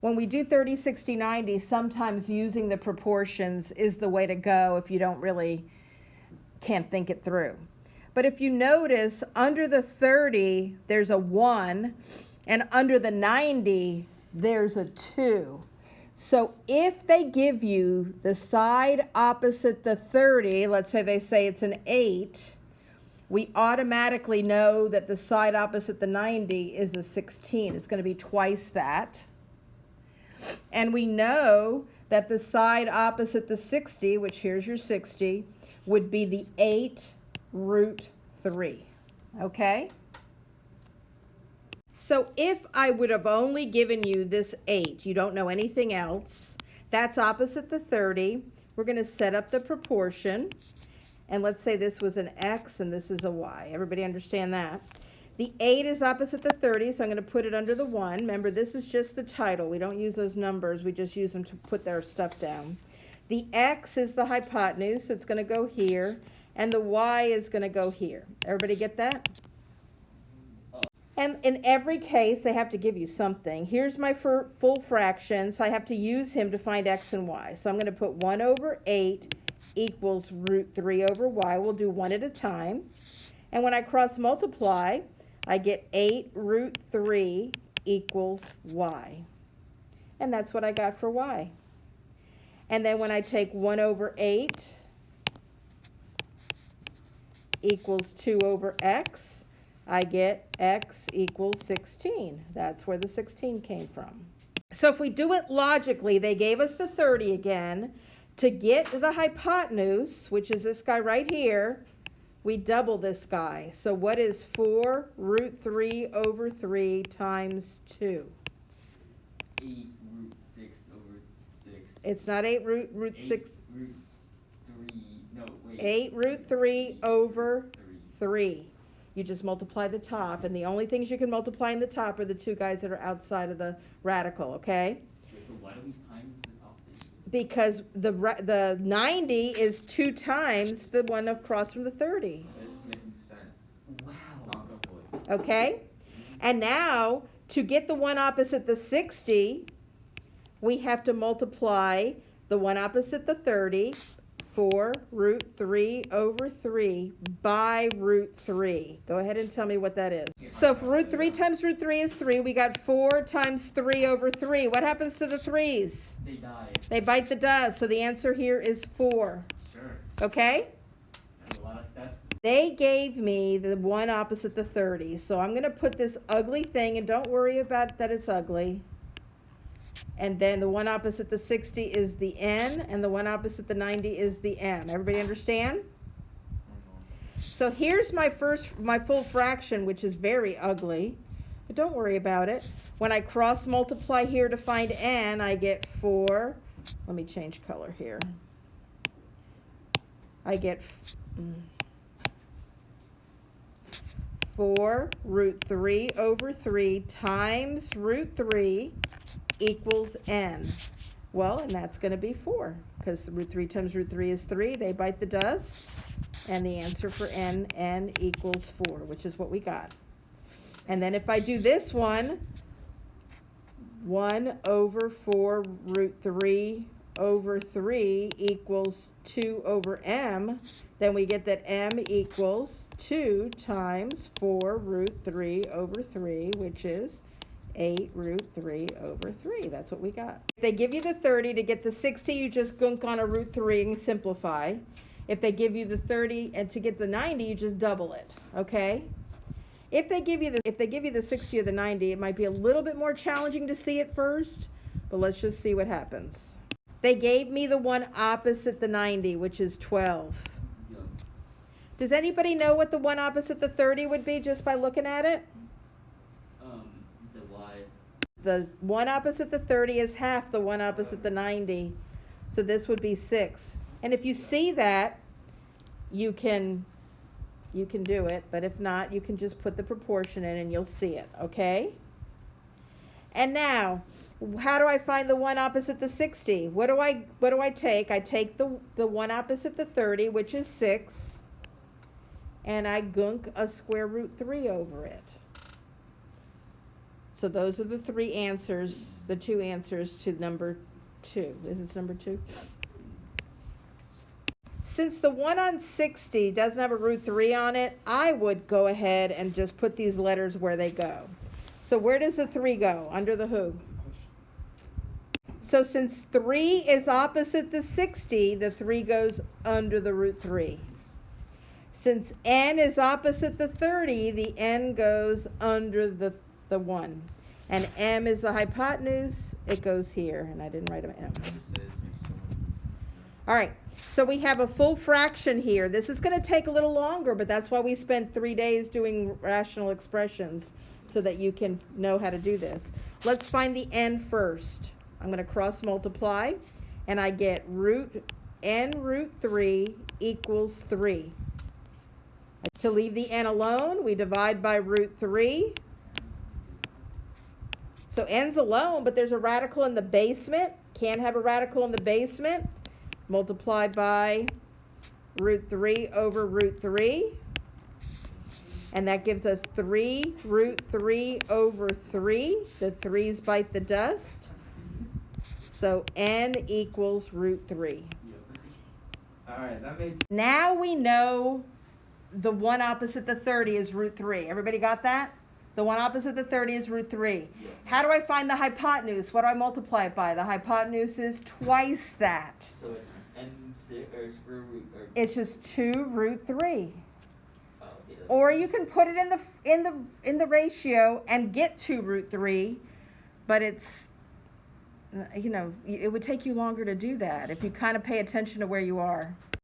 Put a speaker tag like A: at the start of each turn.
A: when we do 30, 60, 90, sometimes using the proportions is the way to go if you can't think it through. But if you notice, under the 30, there's a 1, and under the 90, there's a 2. So if they give you the side opposite the 30, let's say they say it's an 8, we automatically know that the side opposite the 90 is a 16. It's going to be twice that. And we know that the side opposite the 60, which here's your 60, would be the 8 root 3. Okay? So if I would have only given you this 8, you don't know anything else, that's opposite the 30. We're going to set up the proportion. And let's say this was an X and this is a Y. Everybody understand that? The 8 is opposite the 30, so I'm going to put it under the 1. Remember, this is just the title. We don't use those numbers. We just use them to put their stuff down. The X is the hypotenuse, so it's going to go here. And the Y is going to go here. Everybody get that? And in every case, they have to give you something. Here's my full fraction, so I have to use him to find X and Y. So I'm going to put 1 over 8 equals root 3 over Y. We'll do one at a time. And when I cross multiply, I get 8 root 3 equals Y. And that's what I got for Y. And then when I take 1 over 8 equals 2 over X, I get X equals 16. That's where the 16 came from. So if we do it logically, they gave us the 30 again. To get the hypotenuse, which is this guy right here, we double this guy. So what is 4 root 3 over 3 times 2?
B: 8 root 6 over 6.
A: It's not 8 root 6.
B: Root 3. No, wait.
A: 8 root 3 over 3. You just multiply the top, and the only things you can multiply in the top are the two guys that are outside of the radical, okay?
B: So why do we times the top thing?
A: Because the 90 is 2 times the one across from the 30.
B: This makes sense. Wow. Not good boy.
A: Okay? And now, to get the one opposite the 60, we have to multiply the one opposite the 30, 4 root 3 over 3 by root 3. Go ahead and tell me what that is. So if root 3 times root 3 is 3, we got 4 times 3 over 3. What happens to the 3's?
B: They die.
A: They bite the dust. So the answer here is 4.
B: Sure.
A: Okay?
B: That's a lot of steps.
A: They gave me the one opposite the 30. So I'm going to put this ugly thing, and don't worry about that it's ugly. And then the one opposite the 60 is the N, and the one opposite the 90 is the M. Everybody understand? So here's my full fraction, which is very ugly, but don't worry about it. When I cross multiply here to find N, I get 4. Let me change color here. I get 4 root 3 over 3 times root 3 equals N. Well, and that's going to be 4, because root 3 times root 3 is 3. They bite the dust. And the answer for N equals 4, which is what we got. And then if I do this one, 1 over 4 root 3 over 3 equals 2 over M, then we get that M equals 2 times 4 root 3 over 3, which is 8 root 3 over 3. That's what we got. If they give you the 30, to get the 60, you just gunk on a root 3 and simplify. If they give you the 30 and to get the 90, you just double it, okay? If they give you the 60 or the 90, it might be a little bit more challenging to see at first, but let's just see what happens. They gave me the one opposite the 90, which is 12.
B: Yeah.
A: Does anybody know what the one opposite the 30 would be just by looking at it?
B: The Y.
A: The one opposite the 30 is half the one opposite the 90. So this would be 6. And if you see that, you can do it. But if not, you can just put the proportion in and you'll see it, okay? And now, how do I find the one opposite the 60? What do I take? I take the one opposite the 30, which is 6, and I gunk a square root 3 over it. So those are the three answers, the two answers to number 2. Is this number 2? Since the 1 on 60 doesn't have a root 3 on it, I would go ahead and just put these letters where they go. So where does the 3 go? Under the who? So since 3 is opposite the 60, the 3 goes under the root 3. Since n is opposite the 30, the n goes under the 1. And m is the hypotenuse, it goes here. And I didn't write an m. All right, so we have a full fraction here. This is going to take a little longer, but that's why we spent 3 days doing rational expressions, so that you can know how to do this. Let's find the n first. I'm going to cross multiply, and I get root n root 3 equals 3. To leave the n alone, we divide by root 3. So n's alone, but there's a radical in the basement. Can't have a radical in the basement. Multiply by root 3 over root 3. And that gives us 3 root 3 over 3. The 3's bite the dust. So n equals root 3.
B: All right, that made
A: Now we know the one opposite the 30 is root 3. Everybody got that? The one opposite the 30 is root 3.
B: Yeah.
A: How do I find the hypotenuse? What do I multiply it by? The hypotenuse is twice that.
B: So it's or square root or
A: It's just 2 root 3.
B: oh, yeah.
A: Or you can put it in the ratio and get 2 root 3, but it's, it would take you longer to do that if you kind of pay attention to where you are.